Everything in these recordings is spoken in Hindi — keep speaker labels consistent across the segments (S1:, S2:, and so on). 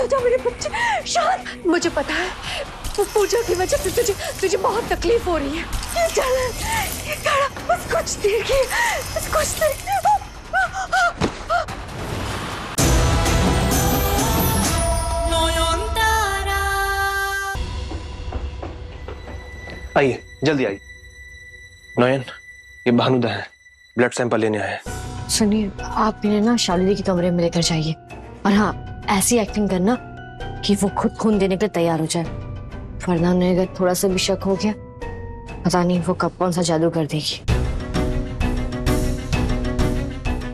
S1: हो जा मेरे बच्चे, शांत। मुझे पता है वो पूजा की वजह से तुझे बहुत तकलीफ हो रही है। ये खड़ा बस कुछ देर की, बस कुछ देर।
S2: आइए, जल्दी आइए। नयन, ये भानुदा है, ब्लड सैंपल लेने आए हैं।
S1: सुनिए, आप इन्हें ना शालिनी के कमरे में लेकर जाइए, और हाँ, ऐसी एक्टिंग करना कि वो खुद खून देने के लिए तैयार हो जाए, वरना उन्हें अगर थोड़ा सा भी शक हो गया, पता नहीं वो कब कौन सा जादू कर देगी।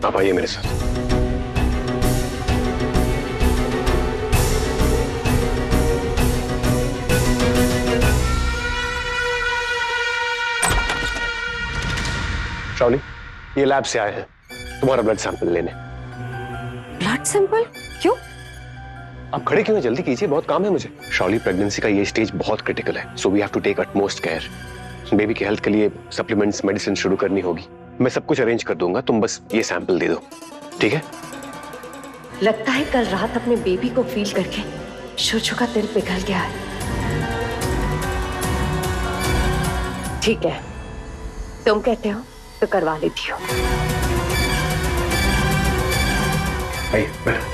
S2: आप आइए मेरे साथ। शालिनी, ये लैब से आए हैं तुम्हारा ब्लड सैंपल लेने।
S1: Blood sample? क्यों?
S2: आप खड़े क्यों हैं? जल्दी कीजिए, बहुत काम है मुझे। शालिनी, प्रेगनेंसी का ये स्टेज बहुत क्रिटिकल है, so we have to take utmost care. Baby की हेल्थ के लिए सप्लीमेंट्स, मेडिसिन शुरू करनी होगी। मैं सब कुछ अरेंज कर दूंगा, तुम बस ये सैंपल दे दो, ठीक है?
S1: लगता है कल रात अपने बेबी को फील करके शुचु का दिल पिघल गया है। ठीक है, तुम कहते हो तो करवा लेती हो।
S2: आइए, बैठो।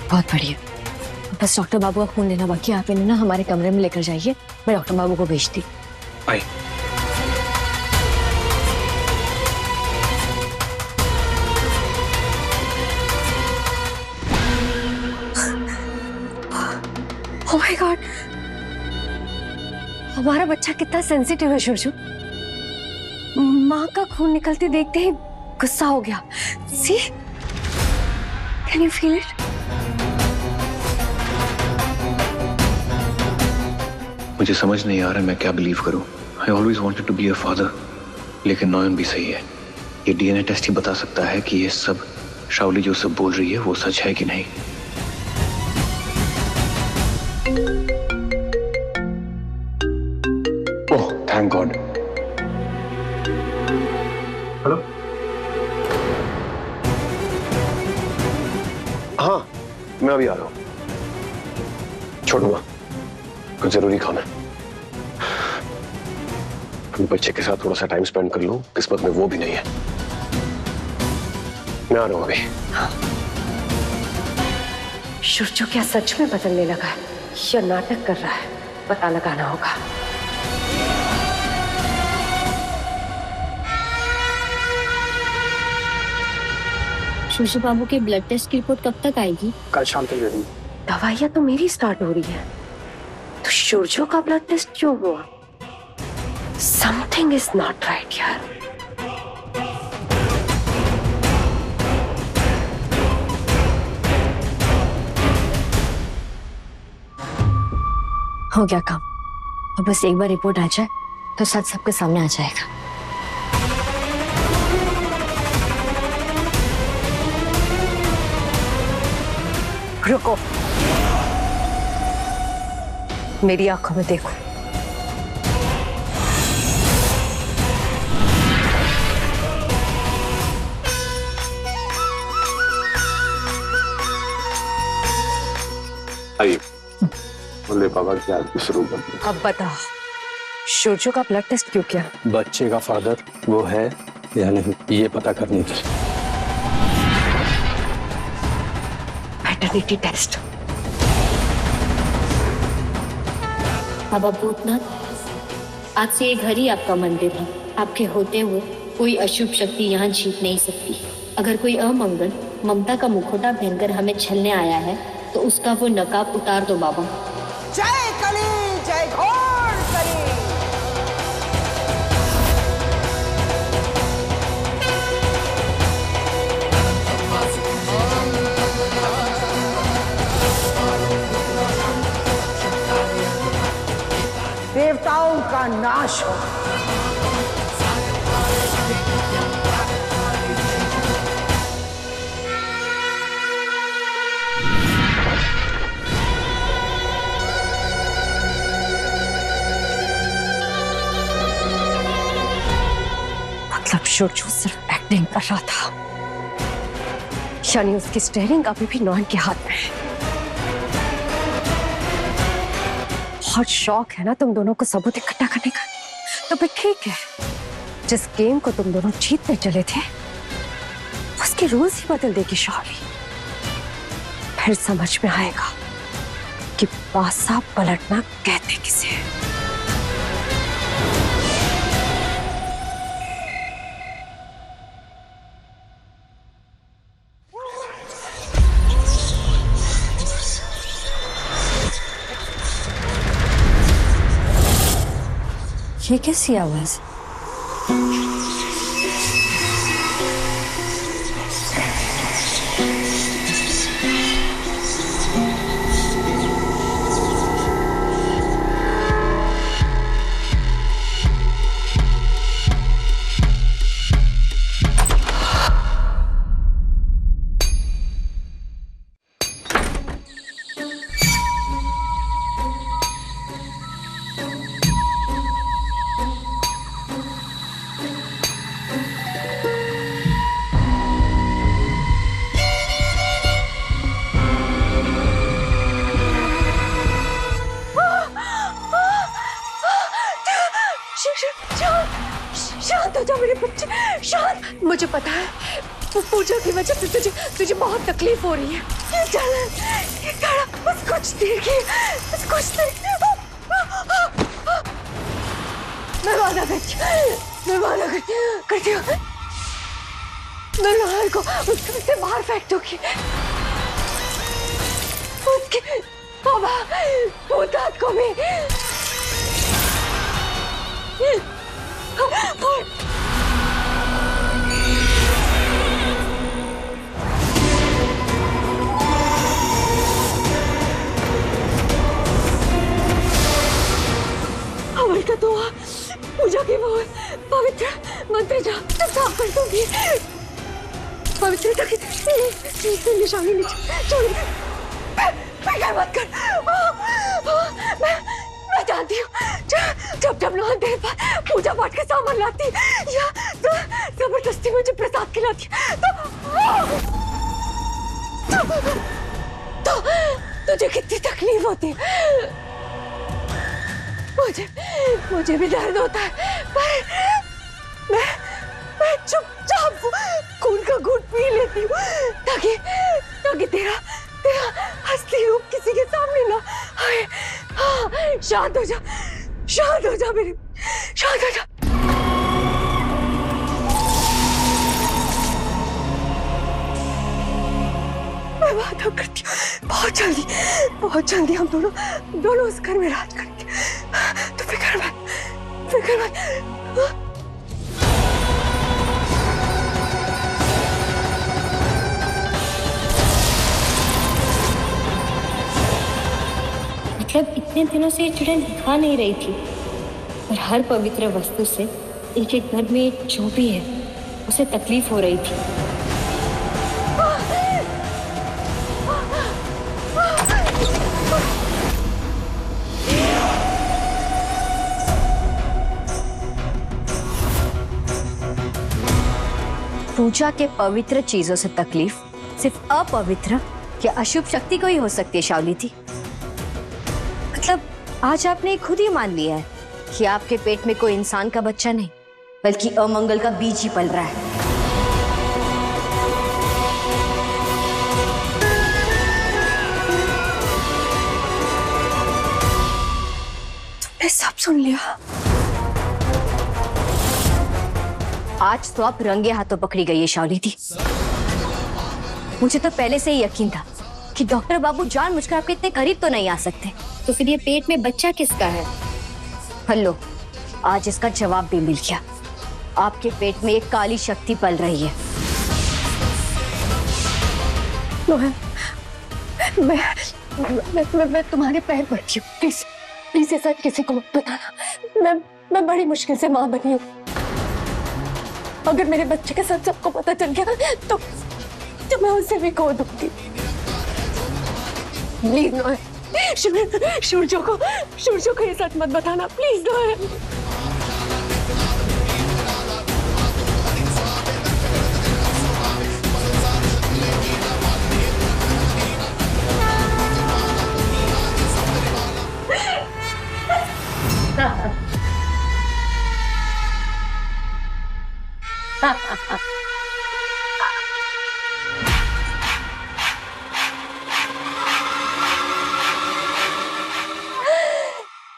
S1: बहुत बढ़िया, बस डॉक्टर बाबू का खून लेना बाकी, आप इन्हें ना हमारे कमरे में लेकर जाइए, मैं डॉक्टर बाबू को भेजती।
S2: आइए।
S1: ओह माय गॉड, हमारा बच्चा कितना सेंसिटिव है शुचु। माँ का खून निकलते देखते ही गुस्सा हो गया। See, can you feel it?
S2: मुझे समझ नहीं आ रहा मैं क्या बिलीव करूं। I always wanted to be a father, लेकिन नयन भी सही है। ये डीएनए टेस्ट ही बता सकता है कि ये सब शाओली जो सब बोल रही है वो सच है कि नहीं। ओह, थैंक गॉड। हेलो। हाँ, मैं अभी आ रहा हूँ। छोड़ूंगा, कुछ जरूरी काम है। अपने बच्चे के साथ थोड़ा सा टाइम स्पेंड कर लूं, किस्मत में वो भी नहीं है। मैं आ रहा हूं अभी।
S1: शुचु क्या सच में बदलने लगा है या नाटक कर रहा है? पता लगाना होगा।
S3: शुचु बाबू के ब्लड टेस्ट की रिपोर्ट कब तक आएगी?
S2: कल शाम तक दे दूंगी।
S1: दवाइयां तो मेरी स्टार्ट हो रही है, तो शुचु का ब्लड टेस्ट क्यों हुआ? समथिंग इज नॉट राइट यार। हो गया काम, अब बस एक बार रिपोर्ट आ जाए तो सच सबके सामने आ जाएगा। रुको, मेरी आंखों में देखो।
S2: आइए, बोले बाबा की आरती शुरू कर दो।
S1: अब बताओ, शुचु का ब्लड टेस्ट क्यों किया?
S4: बच्चे का फादर वो है या नहीं, ये पता करने के लिए।
S1: Paternity test.
S3: बाबा भूतनाथ, आज से ये घर ही आपका मंदिर है। आपके होते हुए कोई अशुभ शक्ति यहाँ जीत नहीं सकती। अगर कोई अमंगल ममता का मुखौटा पहनकर हमें छलने आया है तो उसका वो नकाब उतार दो बाबा।
S5: जय कली, जय घोर कली। देवताओं का नाश हो।
S1: मतलब शोरजू सिर्फ एक्टिंग कर रहा था, यानी उसकी स्टीयरिंग अभी भी नॉन के हाथ में है। बहुत शौक है ना तुम दोनों को सबूत इकट्ठा करने का, तो फिर ठीक है। जिस गेम को तुम दोनों जीतने चले थे उसके रूल्स ही बदल देगी शौली। फिर समझ में आएगा कि पासा पलटना कहते किसे है। ये कैसी आवाज? शांत हो जा मेरे बच्चे, शांत। मुझे पता है वो पूजा की वजह से तुझे बहुत तकलीफ हो रही है। चल बस कुछ देर की, बस कुछ देर। मैं वादा करती हूँ मैं लोहार को उससे बाहर फेंक दूंगी। उसके बाबा भूतनाथ को भी। का दुआ पूजा की वो पवित्र मंत्र जाप साफ कर दूंगी। पवित्रता की निशानी छोड़ फिक्र मत कर। मैं जानती हूँ जब लोग देर बाद पूजा पाठ का सामान लाती या तो जबरदस्ती मुझे प्रसाद खिलाती तो तुझे कितनी तकलीफ होती है। मुझे भी दर्द होता है, पर मैं चुपचाप खून का घूंट पी लेती हूँ ताकि तेरा असली रूप किसी के सामने ना आए। हाँ, शांत हो जा मेरे, शांत हो जा। मैं वादा करती हूँ बहुत जल्दी हम दोनों उस घर में राज करेंगे। तो फिक्र मत।
S3: मतलब इतने दिनों से ये चुड़ैल खा नहीं रही थी, और हर पवित्र वस्तु से एक घर में जो भी है उसे तकलीफ हो रही थी।
S1: पूजा के पवित्र चीजों से तकलीफ सिर्फ अपवित्र या अशुभ शक्ति को ही हो सकती है शावली थी। मतलब आज आपने खुद ही मान लिया है कि आपके पेट में कोई इंसान का बच्चा नहीं बल्कि अमंगल का बीज ही पल रहा है। तुमने सब सुन लिया। आज तो आप रंगे हाथों पकड़ी गई है शावली दी। मुझे तो पहले से ही यकीन था कि डॉक्टर बाबू जानबूझकर आपके इतने करीब तो नहीं आ सकते।
S3: तो फिर ये पेट में बच्चा किसका है?
S1: हेलो, आज इसका जवाब भी मिल गया। आपके पेट में एक काली शक्ति पल रही है। मैं तुम्हारे पैर पड़ती हूँ, प्लीज प्लीज ऐसा किसी को मत बताना। मैं बड़ी मुश्किल से माँ बनी हूँ। अगर मेरे बच्चे के साथ सबको पता चल गया तो मैं उसे भी खो दूंगी। प्लीज नो, सूरजो को ये सच मत बताना, प्लीज नो।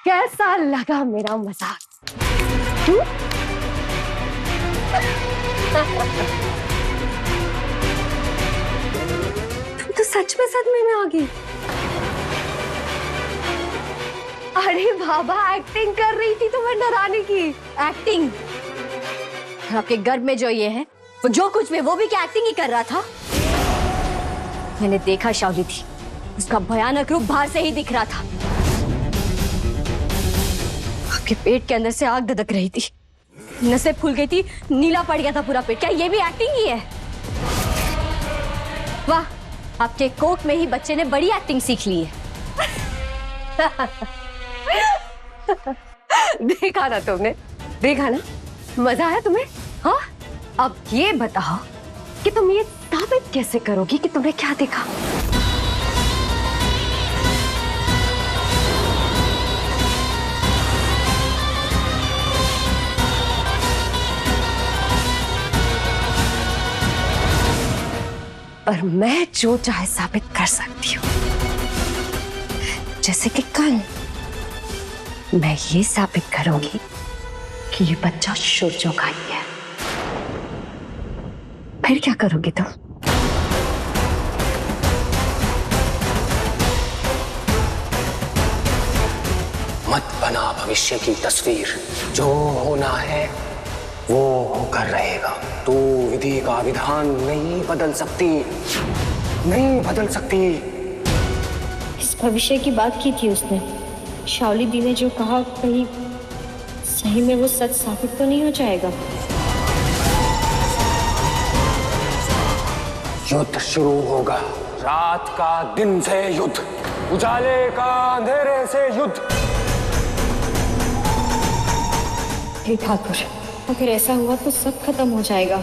S1: कैसा लगा मेरा मजाक? तुम तो सच में सदमे में आ गई। अरे बाबा, एक्टिंग कर रही थी तुम्हें डराने की। एक्टिंग? आपके गर्भ में जो ये है, वो जो कुछ भी, वो भी क्या एक्टिंग ही कर रहा था? मैंने देखा शावली थी, उसका भयानक रूप बाहर से ही दिख रहा था। आपके पेट के अंदर से आग धधक रही थी, नसें फूल गई थी, नीला पड़ गया था पूरा पेट। क्या ये भी एक्टिंग ही है? वाह, आपके कोख में ही बच्चे ने बड़ी एक्टिंग सीख ली है। देखा ना तुमने, देखा ना, मजा आया तुम्हें? हाँ, अब ये बताओ कि तुम ये साबित कैसे करोगी कि तुमने क्या देखा? पर मैं जो चाहे साबित कर सकती हूँ। जैसे कि कल मैं ये साबित करूंगी कि ये बच्चा सूरजो का ही है। फिर क्या करोगे तुम?
S4: मत बना भविष्य की तस्वीर, जो होना है वो होकर रहेगा। तू विधि का विधान नहीं बदल सकती, नहीं बदल सकती।
S3: इस भविष्य की बात की थी उसने। शावली दी ने जो कहा, कहीं सही में वो सच साबित तो नहीं हो जाएगा?
S4: युद्ध शुरू होगा, रात का दिन से युद्ध, उजाले का अंधेरे से युद्ध।
S3: हे ठाकुर, अगर ऐसा हुआ तो सब खत्म हो जाएगा।